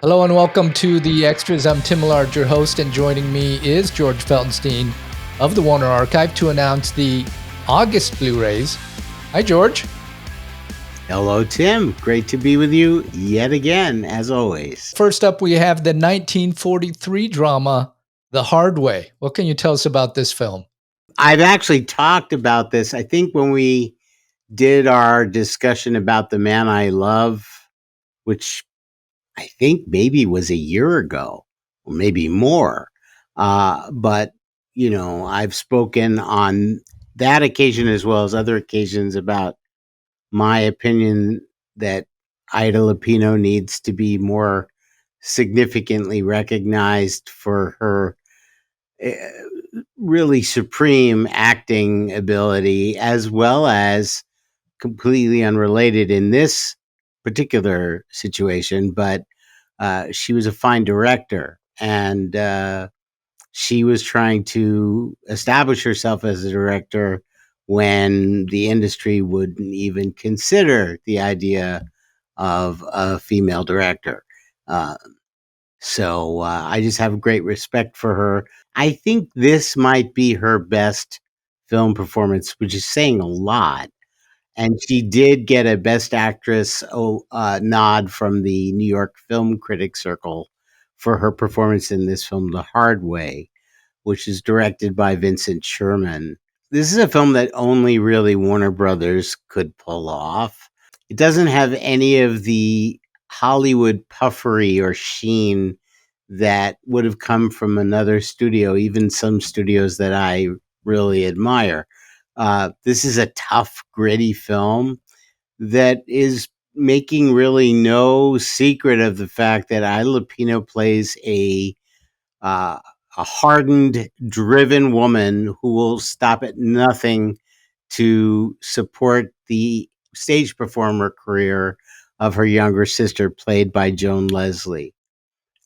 Hello and welcome to the Extras. I'm Tim Millard, your host, and joining me is George Feltenstein of the Warner Archive to announce the August Blu-rays. Hi, George. Hello, Tim. Great to be with you yet again, as always. First up, we have the 1943 drama, The Hard Way. What can you tell us about this film? I've actually talked about this, I think, when we did our discussion about The Man I Love, which I think maybe was a year ago, or maybe more. But, I've spoken on that occasion as well as other occasions about my opinion that Ida Lupino needs to be more significantly recognized for her really supreme acting ability, as well as completely unrelated in this particular situation, but she was a fine director, and she was trying to establish herself as a director when the industry wouldn't even consider the idea of a female director. Uh, so I just have great respect for her. I think this might be her best film performance, which is saying a lot. And she did get a Best Actress nod from the New York Film Critics Circle for her performance in this film, The Hard Way, which is directed by Vincent Sherman. This is a film that only really Warner Brothers could pull off. It doesn't have any of the Hollywood puffery or sheen that would have come from another studio, even some studios that I really admire. This is a tough, gritty film that is making really no secret of the fact that Ida Lupino plays uh, a hardened, driven woman who will stop at nothing to support the stage performer career of her younger sister, played by Joan Leslie.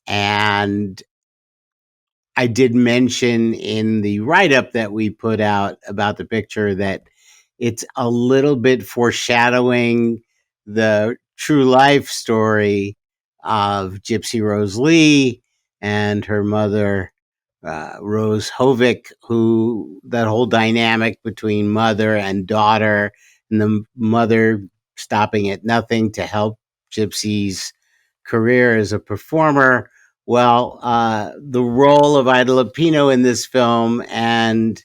And I did mention in the write up that we put out about the picture that it's a little bit foreshadowing the true life story of Gypsy Rose Lee and her mother, Rose Hovick, who that whole dynamic between mother and daughter, and the mother stopping at nothing to help Gypsy's career as a performer. Well, the role of Ida Lupino in this film and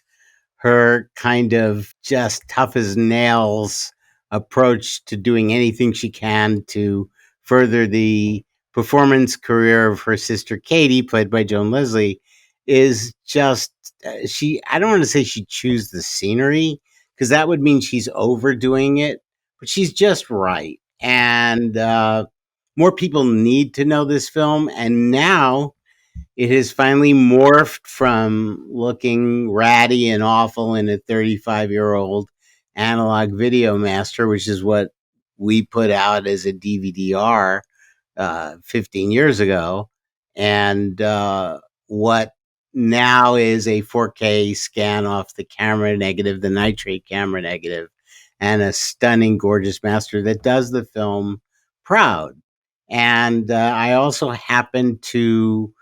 her kind of just tough as nails approach to doing anything she can to further the performance career of her sister Katie, played by Joan Leslie, is just I don't want to say she chews the scenery, because that would mean she's overdoing it, but she's just right. And more people need to know this film, and now it has finally morphed from looking ratty and awful in a 35-year-old analog video master, which is what we put out as a DVD-R 15 years ago, and what now is a 4K scan off the camera negative, the nitrate camera negative, and a stunning, gorgeous master that does the film proud. And I also happen to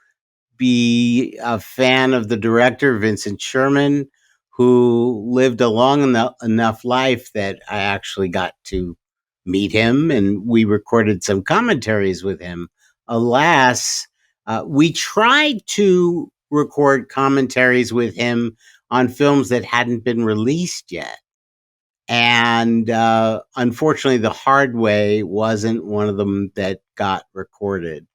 be a fan of the director, Vincent Sherman, who lived a long enough life that I actually got to meet him, and we recorded some commentaries with him. Alas, we tried to record commentaries with him on films that hadn't been released yet. And unfortunately, The Hard Way wasn't one of them that got recorded.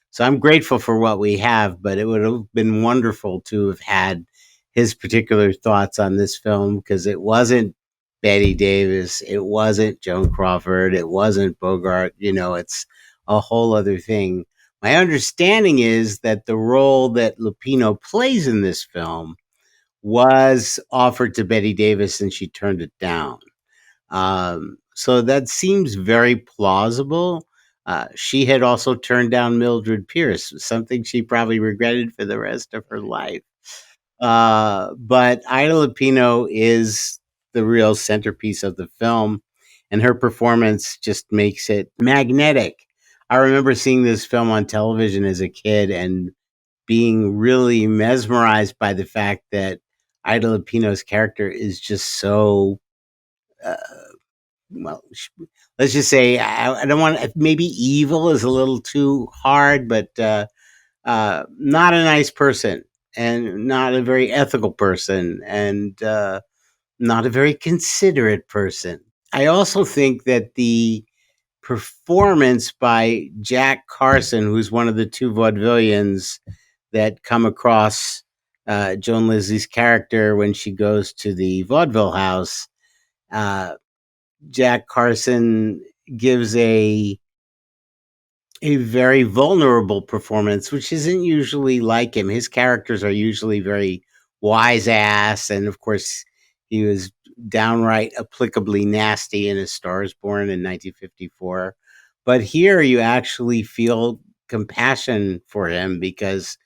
So I'm grateful for what we have, but it would have been wonderful to have had his particular thoughts on this film, because it wasn't Betty Davis, it wasn't Joan Crawford, it wasn't Bogart. It's a whole other thing. My understanding is that the role that Lupino plays in this film was offered to Betty Davis and she turned it down. So that seems very plausible. She had also turned down Mildred Pierce, something she probably regretted for the rest of her life. But Ida Lupino is the real centerpiece of the film, and her performance just makes it magnetic. I remember seeing this film on television as a kid and being really mesmerized by the fact that Ida Lupino's character is just so uh, well. Let's just say I don't want maybe evil is a little too hard, but not a nice person and not a very ethical person and not a very considerate person. I also think that the performance by Jack Carson, who's one of the two vaudevillians that come across Joan Leslie's character when she goes to the vaudeville house, uh, Jack Carson gives a very vulnerable performance, which isn't usually like him. His characters are usually very wise ass, and of course, he was downright applicably nasty in A Star Is Born in 1954. But here, you actually feel compassion for him because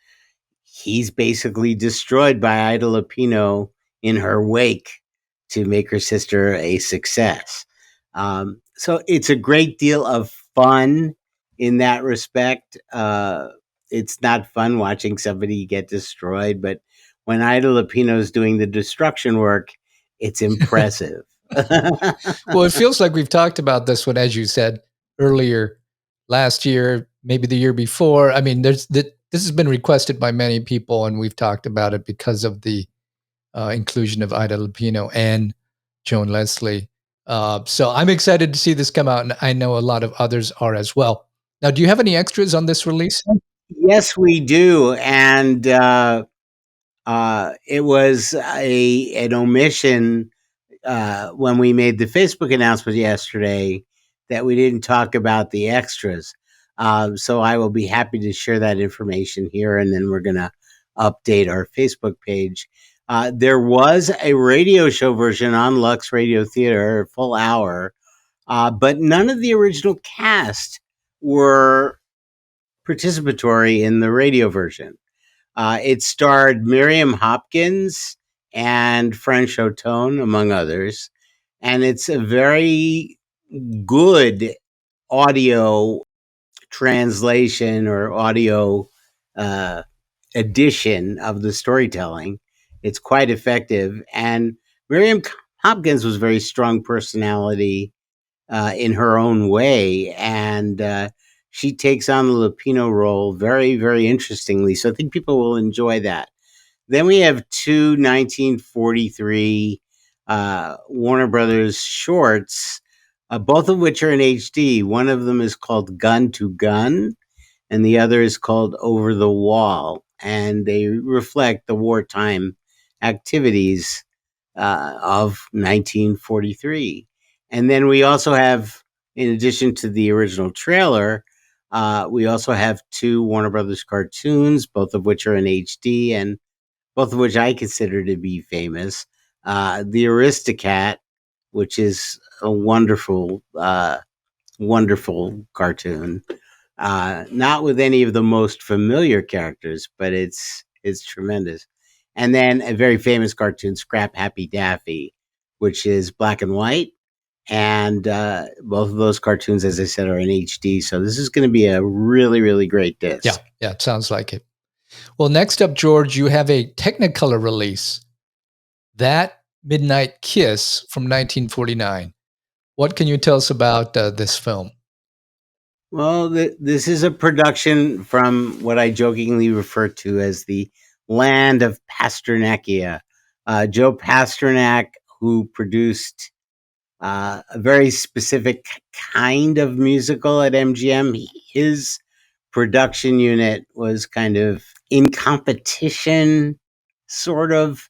he's basically destroyed by Ida Lupino in her wake to make her sister a success. So it's a great deal of fun in that respect. It's not fun watching somebody get destroyed, but when Ida Lupino's doing the destruction work, it's impressive. Well, it feels like we've talked about this one, as you said earlier, last year, maybe the year before. I mean, this has been requested by many people, and we've talked about it because of the inclusion of Ida Lupino and Joan Leslie. So I'm excited to see this come out, and I know a lot of others are as well. Now, do you have any extras on this release? Yes, we do, and it was a an omission when we made the Facebook announcement yesterday that we didn't talk about the extras. So I will be happy to share that information here, and then we're going to update our Facebook page. There was a radio show version on Lux Radio Theater, a full hour, but none of the original cast were participatory in the radio version. It starred Miriam Hopkins and French Otone, among others. And it's a very good audio translation or audio uh, edition of the storytelling. It's quite effective. And Miriam Hopkins was a very strong personality in her own way. And she takes on the Lupino role very, very interestingly. So I think people will enjoy that. Then we have two 1943 Warner Brothers shorts, both of which are in HD. One of them is called Gun to Gun, and the other is called Over the Wall. And they reflect the wartime activities of 1943. And then we also have, in addition to the original trailer, we also have two Warner Brothers cartoons, both of which are in HD and both of which I consider to be famous. The Aristocat, which is a wonderful, wonderful cartoon. Not with any of the most familiar characters, but it's tremendous. And then a very famous cartoon, Scrap Happy Daffy, which is black and white. And both of those cartoons, as I said, are in HD. So this is going to be a really, really great disc. Yeah, it sounds like it. Well, next up, George, you have a Technicolor release, That Midnight Kiss from 1949. What can you tell us about this film? Well, this is a production from what I jokingly refer to as the land of Pasternackia. Joe Pasternak, who produced a very specific kind of musical at MGM, his production unit was kind of in competition, sort of,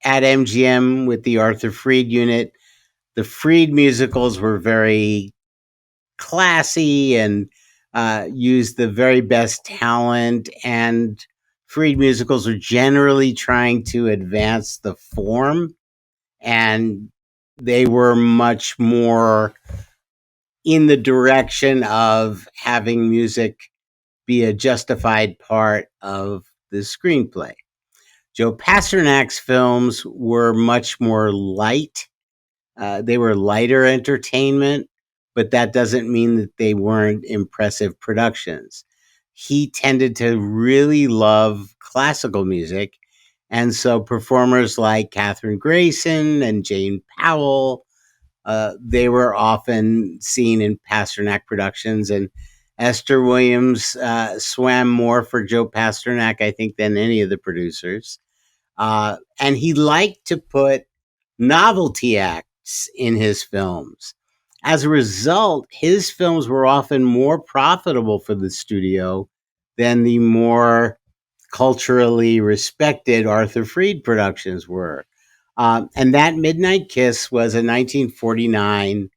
at MGM with the Arthur Freed unit. The Freed musicals were very classy and used the very best talent. And Freed musicals are generally trying to advance the form, and they were much more in the direction of having music be a justified part of the screenplay. Joe Pasternak's films were much more light. They were lighter entertainment, but that doesn't mean that they weren't impressive productions. He tended to really love classical music, and so performers like Katherine Grayson and Jane Powell, they were often seen in Pasternak productions, and Esther Williams swam more for Joe Pasternak, I think, than any of the producers. And he liked to put novelty acts in his films. As a result, his films were often more profitable for the studio than the more culturally respected Arthur Freed productions were. And That Midnight Kiss was a 1949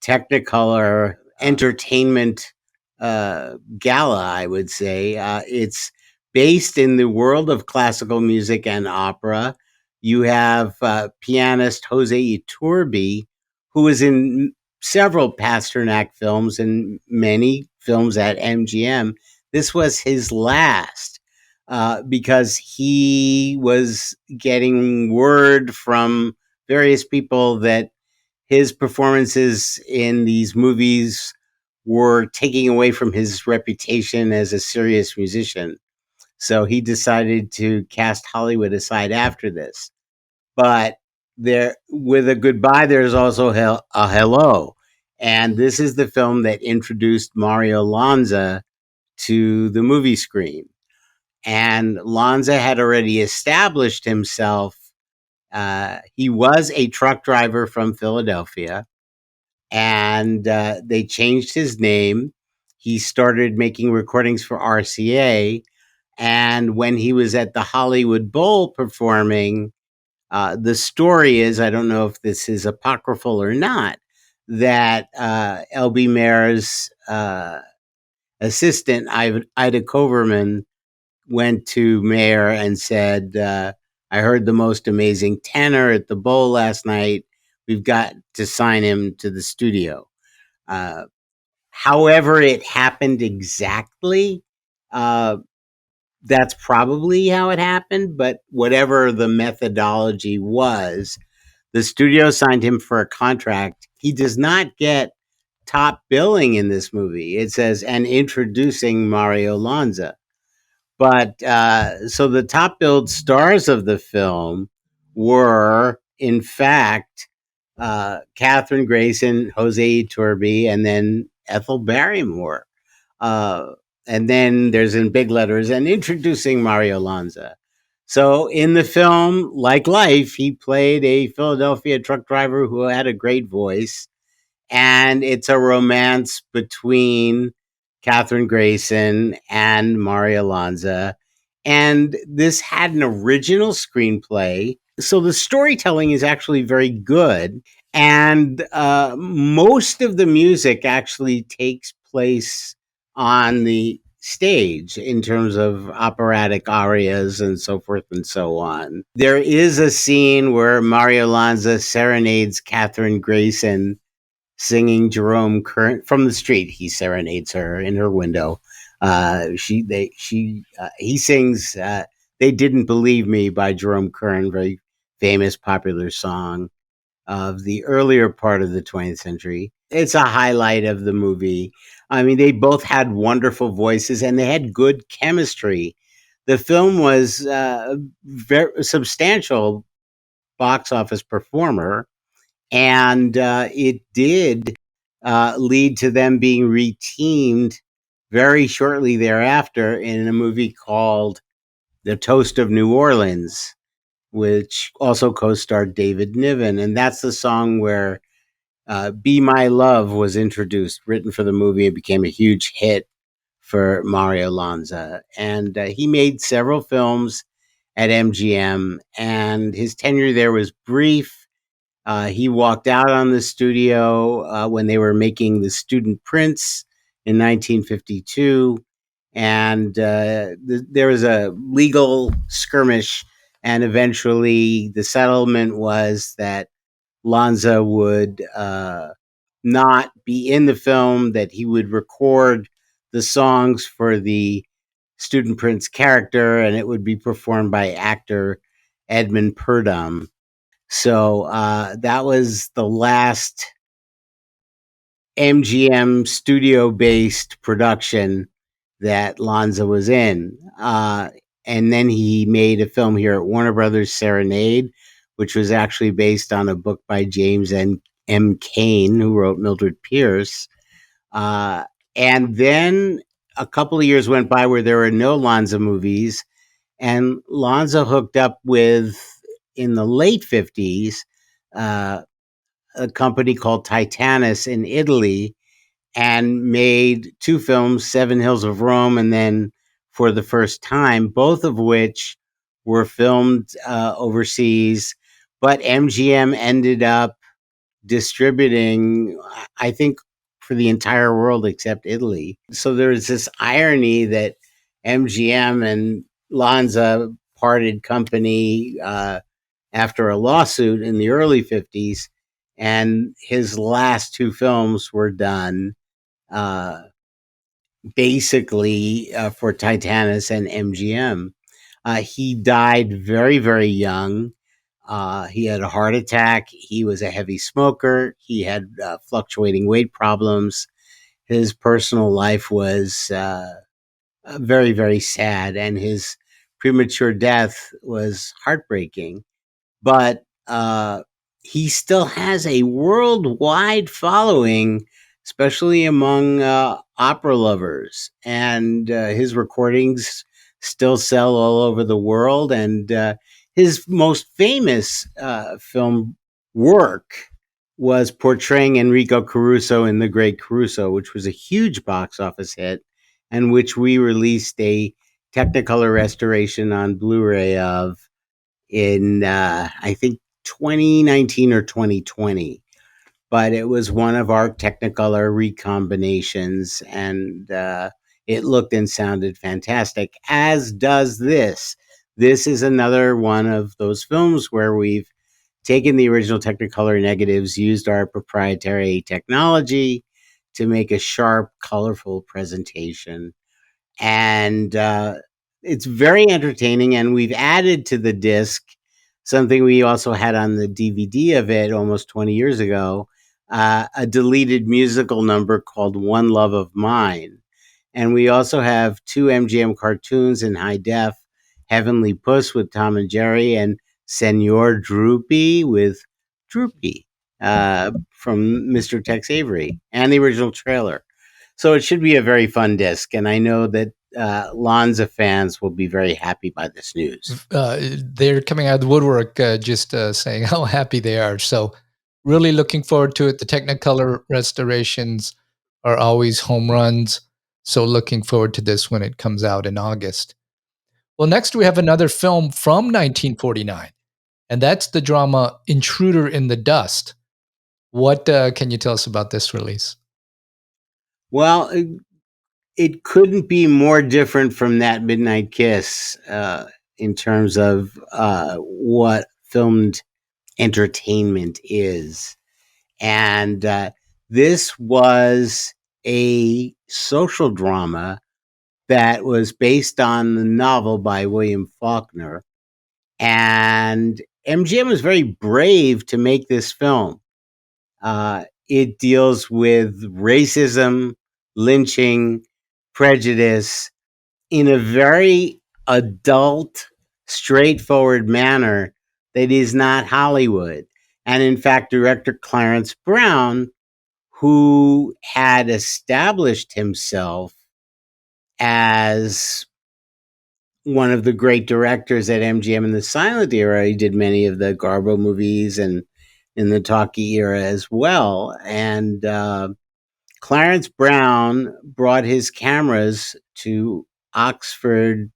Technicolor entertainment gala, I would say. It's based in the world of classical music and opera. You have pianist Jose Iturbi, who was in several Pasternak films and many films at MGM. This was his last because he was getting word from various people that his performances in these movies were taking away from his reputation as a serious musician. So he decided to cast Hollywood aside after this. But there, with a goodbye, there's also a hello. And this is the film that introduced Mario Lanza to the movie screen. And Lanza had already established himself. He was a truck driver from Philadelphia, and they changed his name. He started making recordings for RCA. And when he was at the Hollywood Bowl performing, the story is, I don't know if this is apocryphal or not, that L.B. Mayer's assistant, Ida Koverman, went to Mayer and said, I heard the most amazing tenor at the Bowl last night. We've got to sign him to the studio. Uh, However it happened exactly, uh, that's probably how it happened. But whatever the methodology was, the studio signed him for a contract. He does not get top billing in this movie. It says, and introducing Mario Lanza. But so the top billed stars of the film were, in fact, Catherine Grayson, Jose Iturbi, and then Ethel Barrymore. Uh, and then there's in big letters, and introducing Mario Lanza. So in the film, like life, he played a Philadelphia truck driver who had a great voice, and it's a romance between Catherine Grayson and Maria Lanza. And this had an original screenplay. So the storytelling is actually very good. And most of the music actually takes place on the stage in terms of operatic arias and so forth and so on. There is a scene where Mario Lanza serenades Catherine Grayson singing Jerome Kern from the street. He serenades her in her window. He sings "They Didn't Believe Me" by Jerome Kern, very famous popular song of the earlier part of the 20th century. It's a highlight of the movie. I mean, they both had wonderful voices and they had good chemistry. The film was a very substantial box office performer, and it did lead to them being reteamed very shortly thereafter in a movie called The Toast of New Orleans, which also co-starred David Niven. And that's the song where Be My Love was introduced, written for the movie. It became a huge hit for Mario Lanza. And he made several films at MGM, and his tenure there was brief. He walked out on the studio when they were making The Student Prince in 1952. And there was a legal skirmish, and eventually the settlement was that Lonza would not be in the film, that he would record the songs for the Student Prince character, and it would be performed by actor Edmund Purdom. So that was the last MGM studio-based production that Lonza was in. And then he made a film here at Warner Brothers, Serenade, which was actually based on a book by James M. Cain, who wrote Mildred Pierce. And then a couple of years went by where there were no Lonza movies, and Lonza hooked up with, in the late 50s, a company called Titanus in Italy, and made two films, Seven Hills of Rome, and then For the First Time, both of which were filmed overseas. But MGM ended up distributing, I think, for the entire world except Italy. So there's this irony that MGM and Lonza parted company after a lawsuit in the early 50s, and his last two films were done uh, basically for Titanus and MGM. He died very, very young. He had a heart attack. He was a heavy smoker. He had fluctuating weight problems. His personal life was very, very sad, and his premature death was heartbreaking. But he still has a worldwide following, especially among opera lovers. And his recordings still sell all over the world. And his most famous film work was portraying Enrico Caruso in The Great Caruso, which was a huge box office hit, and which we released a Technicolor restoration on Blu-ray of in, I think, 2019 or 2020. But it was one of our Technicolor recombinations, and it looked and sounded fantastic, as does this. This is another one of those films where we've taken the original Technicolor negatives, used our proprietary technology to make a sharp, colorful presentation. And it's very entertaining. And we've added to the disc something we also had on the DVD of it almost 20 years ago, a deleted musical number called One Love of Mine. And we also have two MGM cartoons in high def, Heavenly Puss with Tom and Jerry, and Senor Droopy with Droopy from Mr. Tex Avery, and the original trailer. So it should be a very fun disc, and I know that Lonza fans will be very happy by this news. They're coming out of the woodwork, just saying how happy they are. So, really looking forward to it. The Technicolor restorations are always home runs. So, looking forward to this when it comes out in August. Well, next we have another film from 1949, and that's the drama Intruder in the Dust. What can you tell us about this release? Well, it couldn't be more different from That Midnight Kiss in terms of what filmed entertainment is. And this was a social drama that was based on the novel by William Faulkner. And MGM was very brave to make this film. It deals with racism, lynching, prejudice in a very adult, straightforward manner that is not Hollywood. And in fact, director Clarence Brown, who had established himself as one of the great directors at MGM in the silent era, he did many of the Garbo movies and in the talkie era as well. And Clarence Brown brought his cameras to Oxford,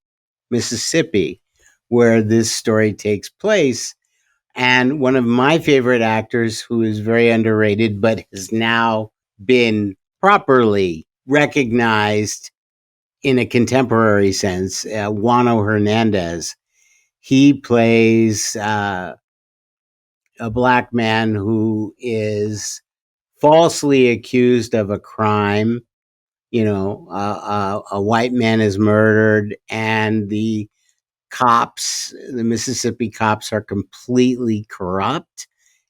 Mississippi, where this story takes place. And one of my favorite actors, who is very underrated but has now been properly recognized in a contemporary sense, Juano Hernandez. He plays a black man who is falsely accused of a crime. A white man is murdered, and the Mississippi cops, are completely corrupt,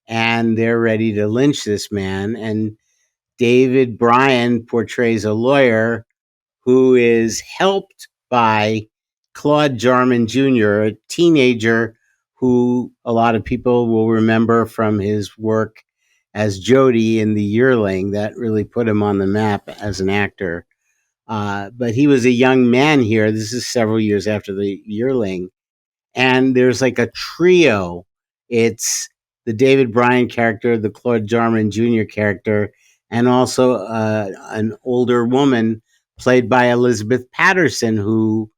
and they're ready to lynch this man. And David Bryan portrays a lawyer who is helped by Claude Jarman Jr., a teenager who a lot of people will remember from his work as Jody in The Yearling. That really put him on the map as an actor. But he was a young man here. This is several years after The Yearling. And there's like a trio. It's the David Bryan character, the Claude Jarman Jr. character, and also an older woman played by Elizabeth Patterson, who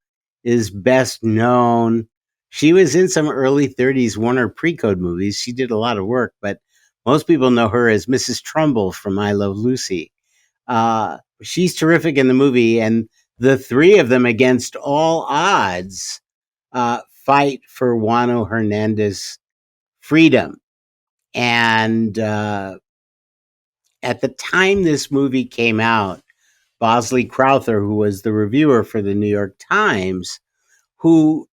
is best known. She was in some early 30s Warner Pre-Code movies. She did a lot of work, but most people know her as Mrs. Trumbull from I Love Lucy. She's terrific in the movie, and the three of them, against all odds, fight for Juano Hernandez's freedom. And at the time this movie came out, Bosley Crowther, who was the reviewer for the New York Times, who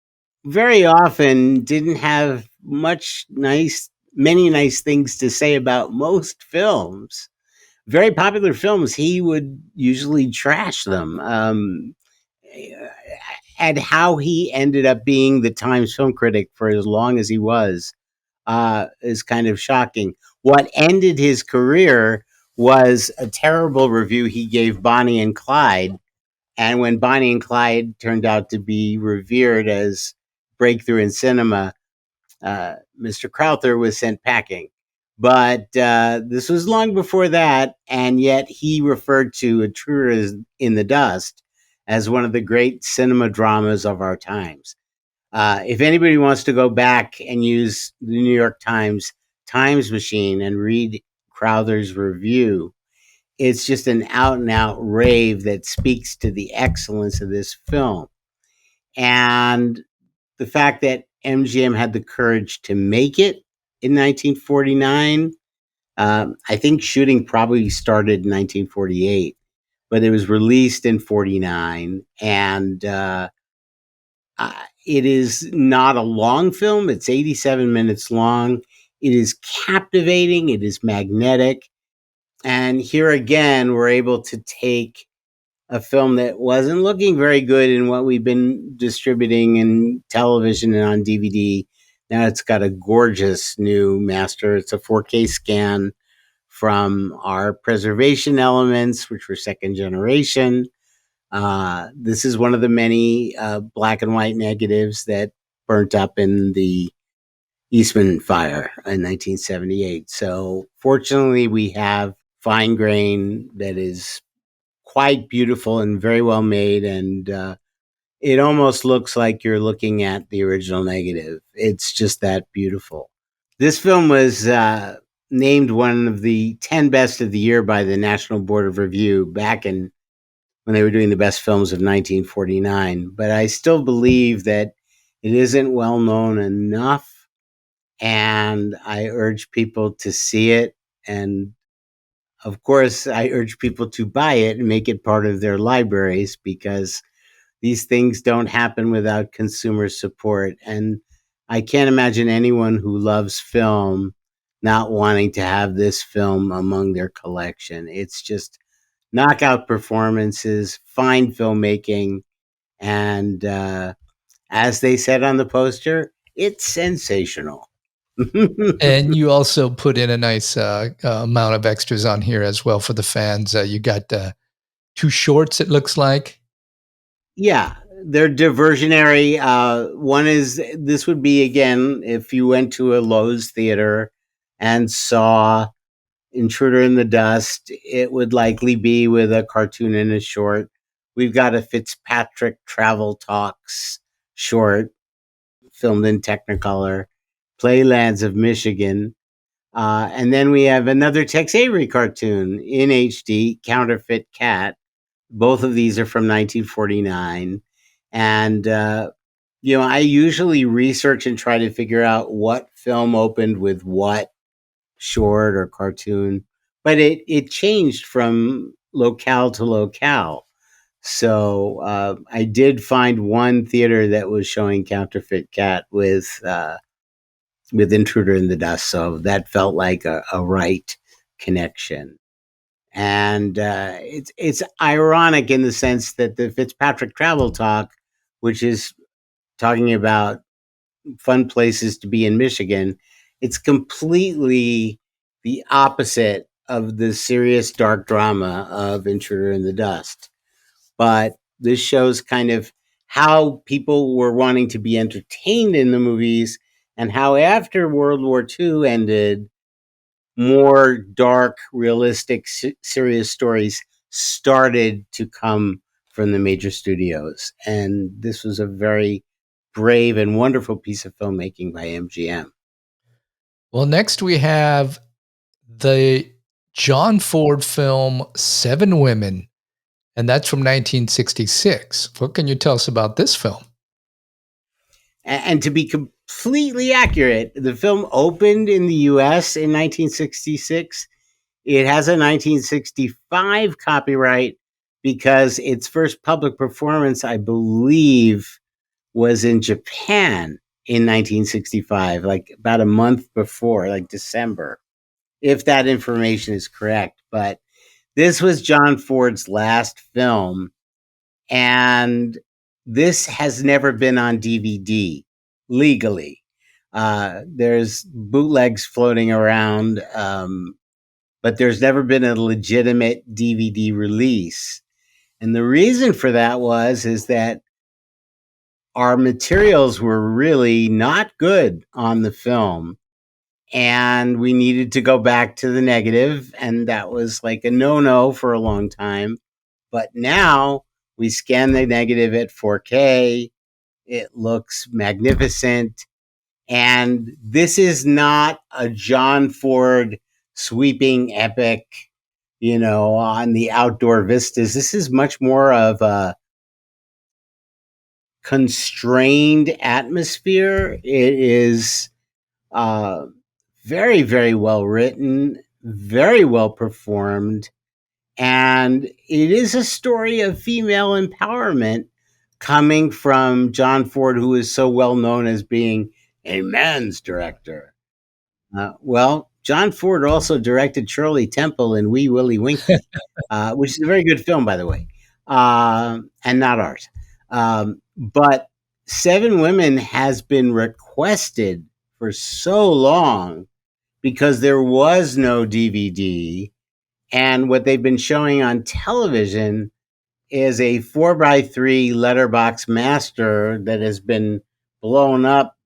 very often didn't have many nice things to say about most films, very popular films, he would usually trash them. And how he ended up being the Times film critic for as long as he was is kind of shocking. What ended his career was a terrible review he gave Bonnie and Clyde. And when Bonnie and Clyde turned out to be revered as breakthrough in cinema, Mr. Crowther was sent packing. But this was long before that, and yet he referred to Intruder in the Dust as one of the great cinema dramas of our times. If anybody wants to go back and use the New York Times Times Machine and read Crowther's review, it's just an out and out rave that speaks to the excellence of this film. And the fact that MGM had the courage to make it in 1949, I think shooting probably started in 1948, but it was released in 49. And it is not a long film. It's 87 minutes long. It is captivating. It is magnetic. And here again, we're able to take a film that wasn't looking very good in what we've been distributing in television and on DVD. Now it's got a gorgeous new master. It's a 4K scan from our preservation elements, which were second generation. This is one of the many black and white negatives that burnt up in the Eastman fire in 1978. So fortunately, we have fine grain that is quite beautiful and very well made, and it almost looks like you're looking at the original negative. It's just that beautiful. This film was named one of the 10 best of the year by the National Board of Review back in when they were doing the best films of 1949. But I still believe that it isn't well known enough, and I urge people to see it. And of course, I urge people to buy it and make it part of their libraries, because these things don't happen without consumer support. And I can't imagine anyone who loves film not wanting to have this film among their collection. It's just knockout performances, fine filmmaking, and as they said on the poster, it's sensational. And you also put in a nice amount of extras on here as well for the fans. You got 2 shorts, it looks like. Yeah, they're diversionary. One is, this would be, again, if you went to a Lowe's theater and saw Intruder in the Dust, it would likely be with a cartoon and a short. We've got a Fitzpatrick Travel Talks short filmed in Technicolor, Playlands of Michigan. And then we have another Tex Avery cartoon in HD, Counterfeit Cat. Both of these are from 1949. And, I usually research and try to figure out what film opened with what short or cartoon, but it changed from locale to locale. So I did find one theater that was showing Counterfeit Cat with Intruder in the Dust, so that felt like a right connection. And it's ironic in the sense that the Fitzpatrick Travel Talk, which is talking about fun places to be in Michigan, it's completely the opposite of the serious dark drama of Intruder in the Dust. But this shows kind of how people were wanting to be entertained in the movies, and how after World War II ended, more dark, realistic, serious stories started to come from the major studios. And this was a very brave and wonderful piece of filmmaking by MGM. Well, next we have the John Ford film Seven Women, and that's from 1966. What can you tell us about this film? And to be completely accurate, the film opened in the US in 1966. It has a 1965 copyright because its first public performance, I believe, was in Japan in 1965, like about a month before, like December, if that information is correct. But this was John Ford's last film, and this has never been on DVD legally. There's bootlegs floating around, but there's never been a legitimate DVD release. And the reason for that is that our materials were really not good on the film, and we needed to go back to the negative, and that was like a no-no for a long time. But now we scan the negative at 4K. It looks magnificent. And this is not a John Ford sweeping epic, on the outdoor vistas. This is much more of a constrained atmosphere. It is uh, very, very well written, very well performed, and it is a story of female empowerment coming from John Ford, who is so well known as being a man's director. Well, John Ford also directed Shirley Temple in Wee Willie Winkie, which is a very good film, by the way, and not ours. But Seven Women has been requested for so long because there was no DVD. And what they've been showing on television is a 4:3 letterbox master that has been blown up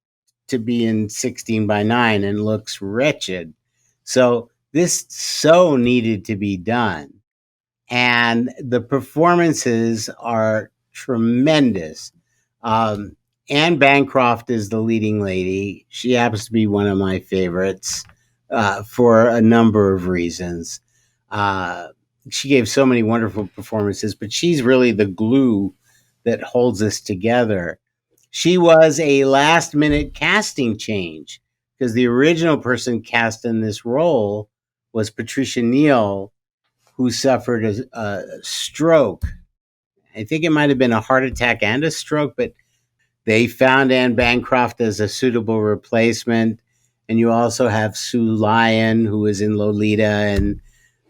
to be in 16:9 and looks wretched. So this so needed to be done. And the performances are tremendous. Um, Anne Bancroft is the leading lady. She happens to be one of my favorites for a number of reasons. Uh, she gave so many wonderful performances, but she's really the glue that holds us together. She was a last minute casting change because the original person cast in this role was Patricia Neal, who suffered a stroke. I think it might have been a heart attack and a stroke, but they found Anne Bancroft as a suitable replacement. And you also have Sue Lyon, who is in Lolita and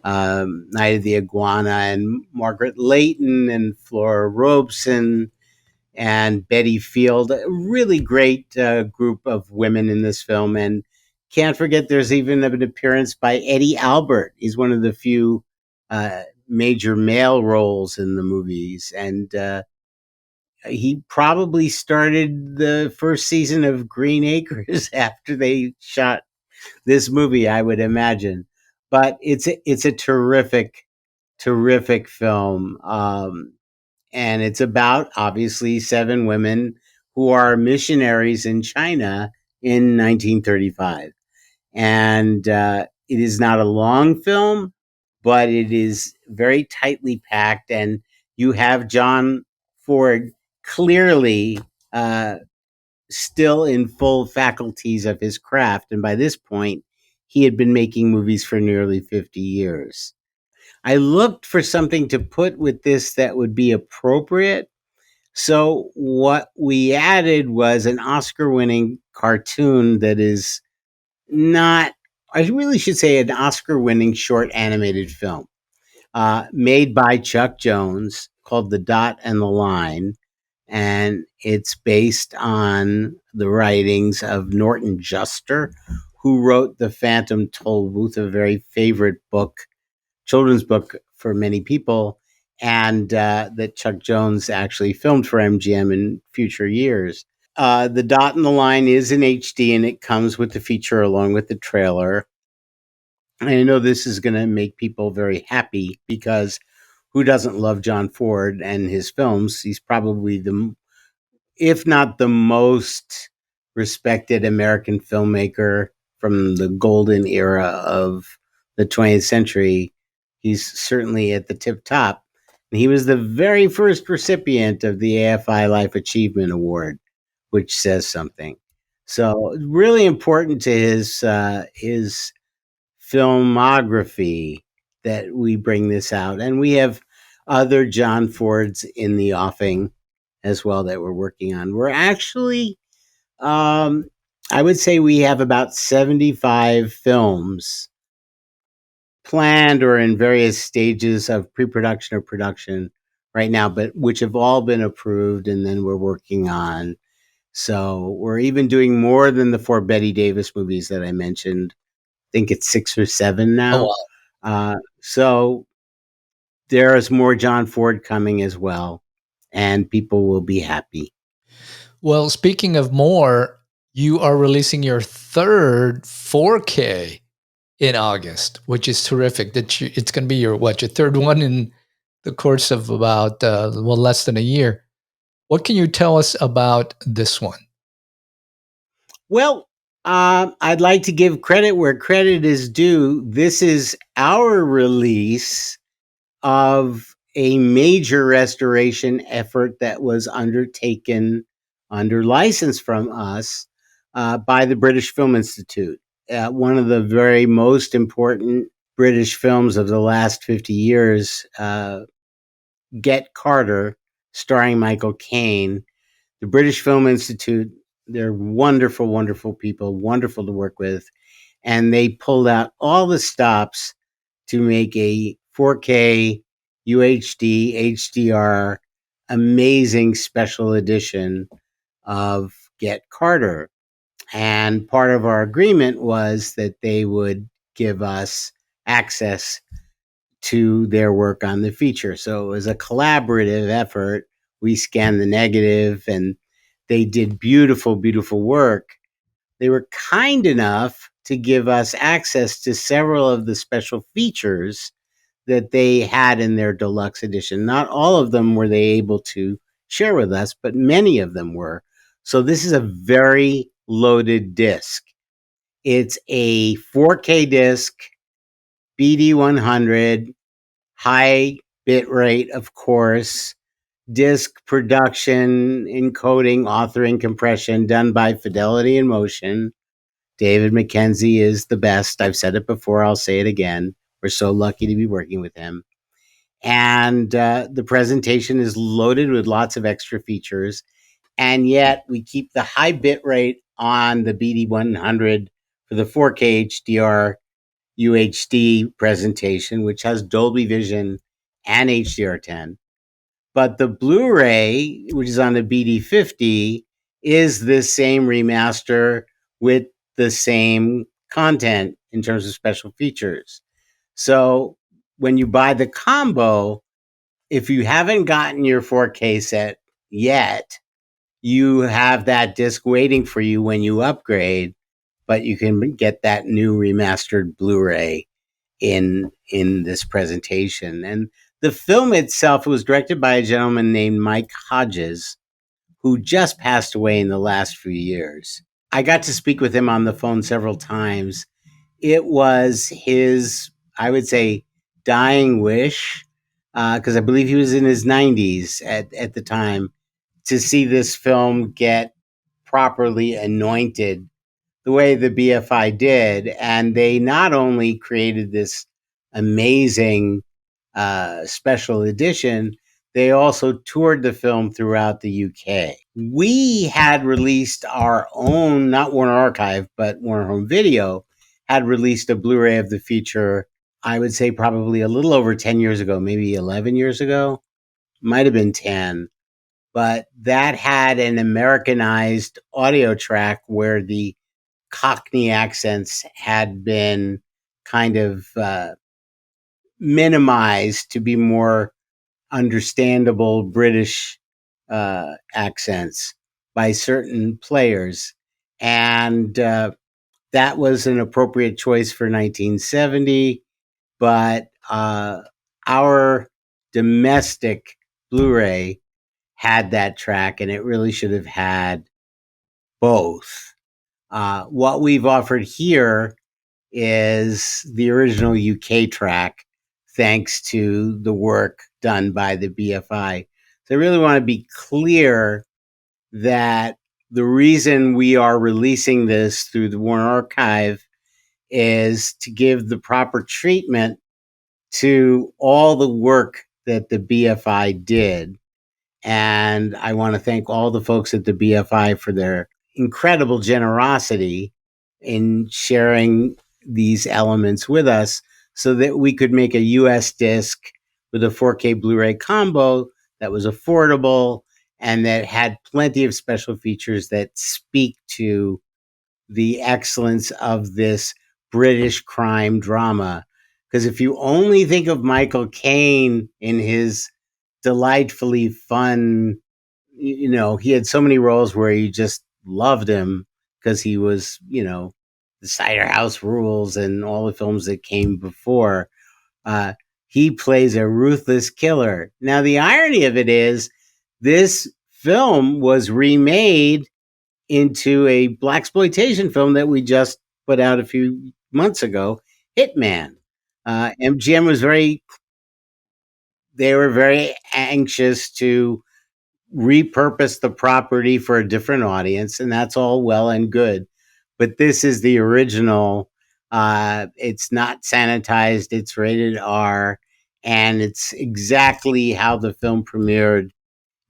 Night of the Iguana, and Margaret Leighton and Flora Robeson and Betty Field. A really great group of women in this film. And can't forget there's even an appearance by Eddie Albert. He's one of the few major male roles in the movies. And he probably started the first season of Green Acres after they shot this movie, I would imagine. But it's a terrific, terrific film. And it's about obviously seven women who are missionaries in China in 1935. And it is not a long film, but it is very tightly packed. And you have John Ford clearly still in full faculties of his craft. And by this point, he had been making movies for nearly 50 years. I looked for something to put with this that would be appropriate. So what we added was an Oscar-winning cartoon that is not, I really should say, an Oscar-winning short animated film. made by Chuck Jones, called The Dot and the Line. And it's based on the writings of Norton Juster, who wrote The Phantom Tollbooth, a very favorite book, children's book for many people, and that Chuck Jones actually filmed for MGM in future years. The Dot and the Line is in HD, and it comes with the feature along with the trailer. And I know this is going to make people very happy because who doesn't love John Ford and his films? He's probably the, if not the most respected American filmmaker from the golden era of the 20th century. He's certainly at the tip top. And he was the very first recipient of the AFI Life Achievement Award, which says something. So really important to his filmography that we bring this out. And we have other John Fords in the offing as well that we're working on. We're actually, I would say we have about 75 films planned or in various stages of pre-production or production right now, but which have all been approved and then we're working on. So we're even doing more than the 4 Betty Davis movies that I mentioned. I think it's 6 or 7 Oh, now. wow. So there is more John Ford coming as well, and people will be happy. Well, speaking of more, you are releasing your third 4K in August, which is terrific. It's going to be your what? Your third one in the course of about less than a year. What can you tell us about this one? Well, I'd like to give credit where credit is due. This is our release of a major restoration effort that was undertaken under license from us by the British Film Institute. One of the very most important British films of the last 50 years, Get Carter, starring Michael Caine. The British Film Institute, they're wonderful, wonderful people, wonderful to work with. And they pulled out all the stops to make a 4K UHD HDR amazing special edition of Get Carter. And part of our agreement was that they would give us access to their work on the feature. So it was a collaborative effort. We scanned the negative and they did beautiful, beautiful work. They were kind enough to give us access to several of the special features that they had in their deluxe edition. Not all of them were they able to share with us, but many of them were. So this is a very loaded disc. It's a 4K disc, BD100, high bit rate, of course, disc production, encoding, authoring, compression done by Fidelity in Motion. David Mackenzie is the best. I've said it before. I'll say it again. We're so lucky to be working with him. And the presentation is loaded with lots of extra features. And yet we keep the high bit rate on the BD100 for the 4K HDR UHD presentation, which has Dolby Vision and HDR10. But the Blu-ray, which is on the BD50, is this same remaster with the same content in terms of special features. So when you buy the combo, if you haven't gotten your 4K set yet, you have that disc waiting for you when you upgrade, but you can get that new remastered Blu-ray in this presentation. And the film itself was directed by a gentleman named Mike Hodges, who just passed away in the last few years. I got to speak with him on the phone several times. It was his, I would say, dying wish, because I believe he was in his 90s at the time, to see this film get properly anointed the way the BFI did. And they not only created this amazing special edition, they also toured the film throughout the UK. We had released our own, not Warner Archive, but Warner Home Video had released a Blu-ray of the feature I would say probably a little over 10 years ago, maybe 11 years ago, might have been 10. But that had an Americanized audio track where the Cockney accents had been kind of minimized to be more understandable British accents by certain players. And that was an appropriate choice for 1970. But our domestic Blu-ray had that track, and it really should have had both. What we've offered here is the original UK track, thanks to the work done by the BFI. So I really want to be clear that the reason we are releasing this through the Warner Archive is to give the proper treatment to all the work that the BFI did. And I want to thank all the folks at the BFI for their incredible generosity in sharing these elements with us so that we could make a US disc with a 4K Blu-ray combo that was affordable and that had plenty of special features that speak to the excellence of this British crime drama. Because if you only think of Michael Caine in his delightfully fun, he had so many roles where you just loved him because he was, the Cider House Rules and all the films that came before. He plays a ruthless killer. Now, the irony of it is this film was remade into a blaxploitation film that we just put out a few months ago, Hitman. MGM was they were very anxious to repurpose the property for a different audience, and that's all well and good. But this is the original. It's not sanitized, it's rated R, and it's exactly how the film premiered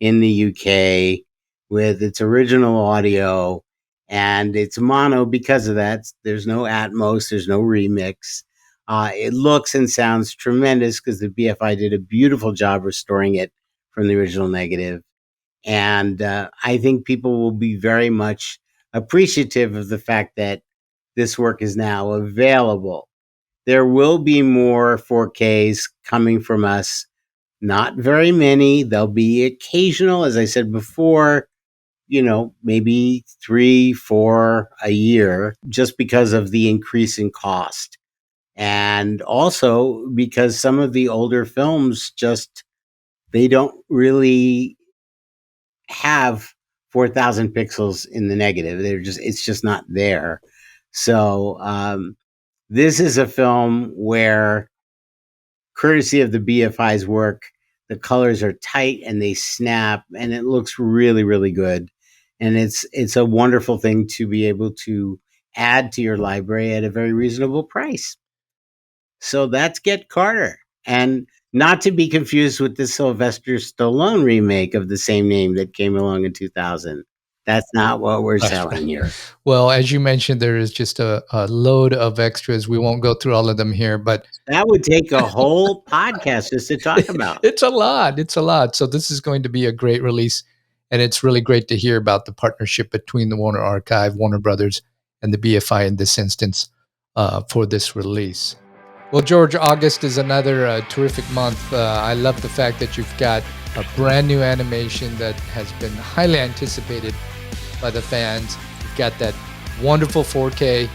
in the UK with its original audio, and it's mono because of that. There's no Atmos, there's no remix. It looks and sounds tremendous because the BFI did a beautiful job restoring it from the original negative. And I think people will be very much appreciative of the fact that this work is now available. There will be more 4Ks coming from us. Not very many. There'll be occasional, as I said before, maybe 3, 4 a year, just because of the increase in cost. And also because some of the older films they don't really have 4,000 pixels in the negative. It's just not there. So this is a film where, courtesy of the BFI's work, the colors are tight and they snap, and it looks really, really good. And it's a wonderful thing to be able to add to your library at a very reasonable price. So that's Get Carter. And not to be confused with the Sylvester Stallone remake of the same name that came along in 2000. That's not what we're selling here. Well, as you mentioned, there is just a load of extras. We won't go through all of them here, but that would take a whole podcast just to talk about. It's a lot. It's a lot. So this is going to be a great release. And it's really great to hear about the partnership between the Warner Archive, Warner Brothers, and the BFI in this instance for this release. Well, George, August is another terrific month. I love the fact that you've got a brand new animation that has been highly anticipated by the fans. You've got that wonderful 4K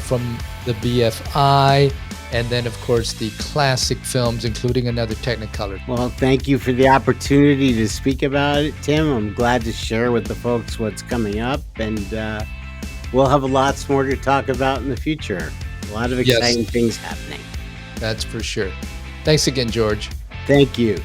from the BFI, and then, of course, the classic films, including another Technicolor. Well, thank you for the opportunity to speak about it, Tim. I'm glad to share with the folks what's coming up, and we'll have lots more to talk about in the future. A lot of exciting things happening. That's for sure. Thanks again, George. Thank you.